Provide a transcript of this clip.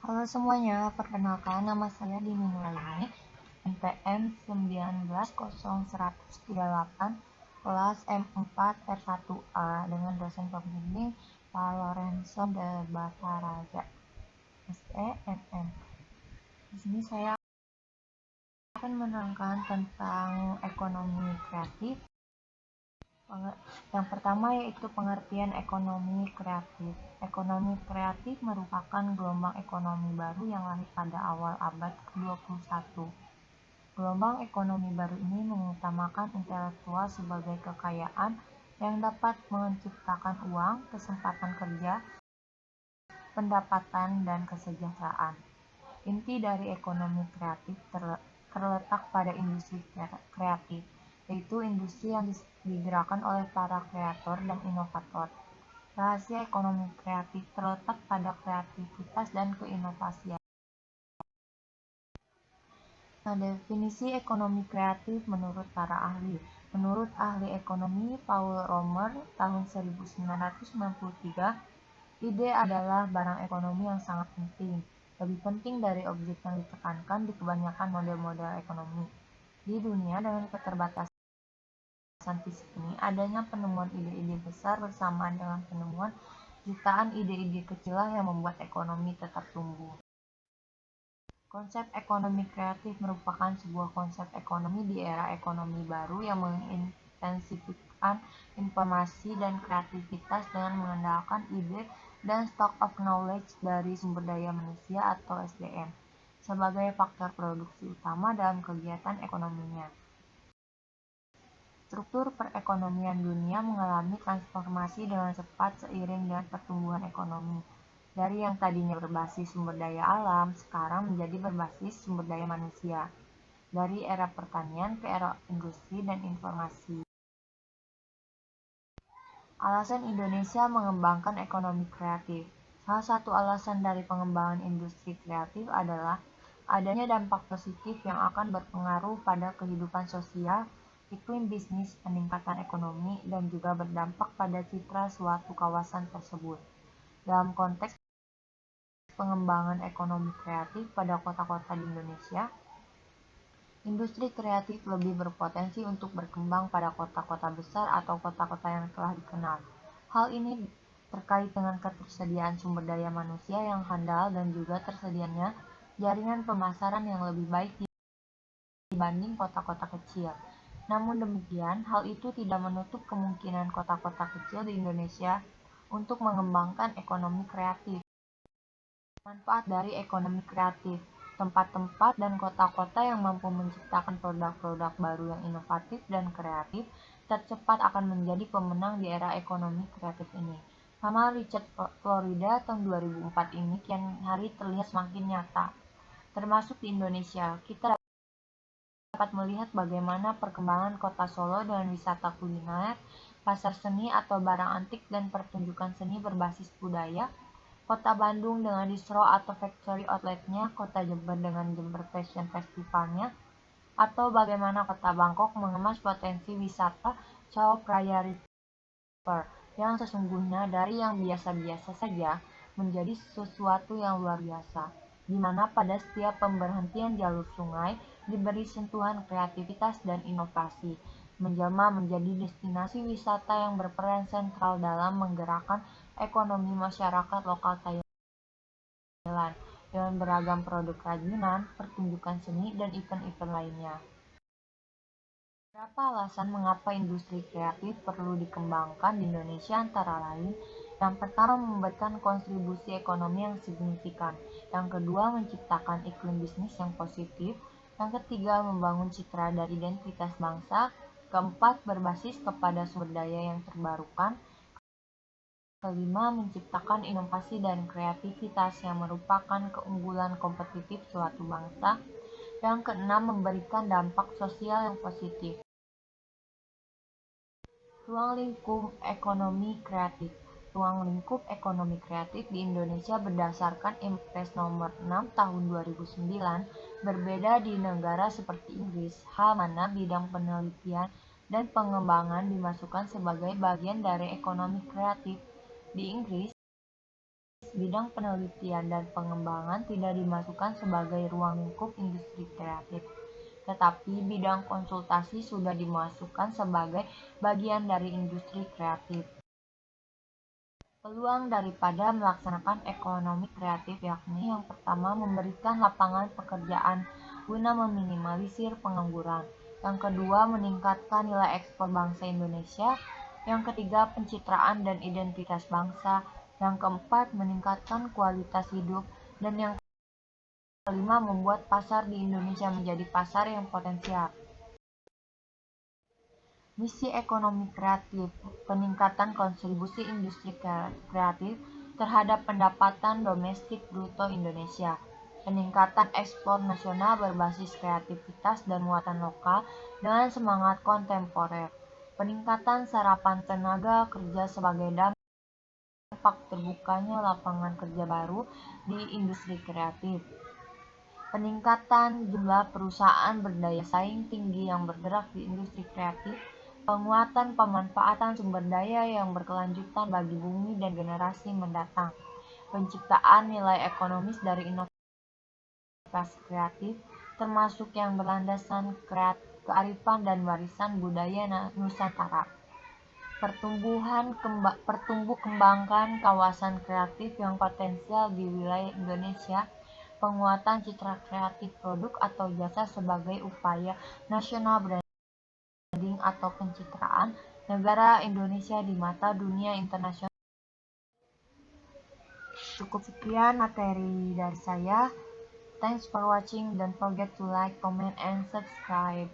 Halo semuanya, perkenalkan nama saya Dini Nuraini, NPM 190138, kelas M4 R1A dengan dosen pembimbing Pak Lorenzo de Bataraja, SEMM. Di sini saya akan menerangkan tentang ekonomi kreatif. Yang pertama yaitu pengertian ekonomi kreatif. Ekonomi kreatif merupakan gelombang ekonomi baru yang lahir pada awal abad ke-21. Gelombang ekonomi baru ini mengutamakan intelektual sebagai kekayaan yang dapat menciptakan uang, kesempatan kerja, pendapatan, dan kesejahteraan. Inti dari ekonomi kreatif terletak pada industri kreatif, yaitu industri yang digerakkan oleh para kreator dan inovator. Rahasia ekonomi kreatif terletak pada kreativitas dan keinovasian. Nah, definisi ekonomi kreatif menurut para ahli. Menurut ahli ekonomi Paul Romer tahun 1993, ide adalah barang ekonomi yang sangat penting, lebih penting dari objek yang ditekankan di kebanyakan model-model ekonomi. Di dunia dengan keterbatasan fisik ini, adanya penemuan ide-ide besar bersamaan dengan penemuan jutaan ide-ide kecil yang membuat ekonomi tetap tumbuh. Konsep ekonomi kreatif merupakan sebuah konsep ekonomi di era ekonomi baru yang mengintensifikkan informasi dan kreativitas dengan mengandalkan ide dan stock of knowledge dari sumber daya manusia atau SDM sebagai faktor produksi utama dalam kegiatan ekonominya. Struktur perekonomian dunia mengalami transformasi dengan cepat seiring dengan pertumbuhan ekonomi. Dari yang tadinya berbasis sumber daya alam, sekarang menjadi berbasis sumber daya manusia. Dari era pertanian ke era industri dan informasi. Alasan Indonesia mengembangkan ekonomi kreatif. Salah satu alasan dari pengembangan industri kreatif adalah adanya dampak positif yang akan berpengaruh pada kehidupan sosial, iklim bisnis, peningkatan ekonomi, dan juga berdampak pada citra suatu kawasan tersebut. Dalam konteks pengembangan ekonomi kreatif pada kota-kota di Indonesia, industri kreatif lebih berpotensi untuk berkembang pada kota-kota besar atau kota-kota yang telah dikenal. Hal ini terkait dengan ketersediaan sumber daya manusia yang handal dan juga tersedianya jaringan pemasaran yang lebih baik dibanding kota-kota kecil. Namun demikian, hal itu tidak menutup kemungkinan kota-kota kecil di Indonesia untuk mengembangkan ekonomi kreatif. Manfaat dari ekonomi kreatif. Tempat-tempat dan kota-kota yang mampu menciptakan produk-produk baru yang inovatif dan kreatif tercepat akan menjadi pemenang di era ekonomi kreatif ini. Sama Richard Florida tahun 2004 ini kian hari terlihat semakin nyata. Termasuk di Indonesia, kita dapat melihat bagaimana perkembangan kota Solo dengan wisata kuliner, pasar seni atau barang antik dan pertunjukan seni berbasis budaya, Kota Bandung dengan distro atau factory outletnya, Kota Jember dengan Jember Fashion Festivalnya, atau bagaimana Kota Bangkok mengemas potensi wisata Chao Phraya River yang sesungguhnya dari yang biasa-biasa saja menjadi sesuatu yang luar biasa, di mana pada setiap pemberhentian jalur sungai diberi sentuhan kreativitas dan inovasi, menjelma menjadi destinasi wisata yang berperan sentral dalam menggerakkan ekonomi masyarakat lokal Thailand dengan beragam produk kerajinan, pertunjukan seni, dan event-event lainnya. Beberapa alasan mengapa industri kreatif perlu dikembangkan di Indonesia antara lain, yang pertama memberikan kontribusi ekonomi yang signifikan, yang kedua menciptakan iklim bisnis yang positif, yang ketiga membangun citra dan identitas bangsa, keempat berbasis kepada sumber daya yang terbarukan, kelima menciptakan inovasi dan kreativitas yang merupakan keunggulan kompetitif suatu bangsa, yang keenam memberikan dampak sosial yang positif. Ruang lingkup ekonomi kreatif. Ruang lingkup ekonomi kreatif di Indonesia berdasarkan Impres nomor 6 tahun 2009 berbeda di negara seperti Inggris, hal mana bidang penelitian dan pengembangan dimasukkan sebagai bagian dari ekonomi kreatif. Di Inggris, bidang penelitian dan pengembangan tidak dimasukkan sebagai ruang lingkup industri kreatif, tetapi bidang konsultasi sudah dimasukkan sebagai bagian dari industri kreatif. Peluang daripada melaksanakan ekonomi kreatif yakni yang pertama memberikan lapangan pekerjaan guna meminimalisir pengangguran, yang kedua meningkatkan nilai ekspor bangsa Indonesia, yang ketiga pencitraan dan identitas bangsa, yang keempat meningkatkan kualitas hidup, dan yang kelima membuat pasar di Indonesia menjadi pasar yang potensial. Misi ekonomi kreatif, peningkatan kontribusi industri kreatif terhadap pendapatan domestik bruto Indonesia, peningkatan ekspor nasional berbasis kreativitas dan muatan lokal dengan semangat kontemporer, peningkatan serapan tenaga kerja sebagai dampak terbukanya lapangan kerja baru di industri kreatif, peningkatan jumlah perusahaan berdaya saing tinggi yang bergerak di industri kreatif, penguatan pemanfaatan sumber daya yang berkelanjutan bagi bumi dan generasi mendatang, penciptaan nilai ekonomis dari inovasi kreatif, termasuk yang berlandaskan kearifan dan warisan budaya Nusantara. Pertumbuh kembangkan kawasan kreatif yang potensial di wilayah Indonesia, penguatan citra kreatif produk atau jasa sebagai upaya nasional branding atau pencitraan negara Indonesia di mata dunia internasional. Cukup sekian materi dari saya. Thanks for watching. Don't forget to like, comment, and subscribe.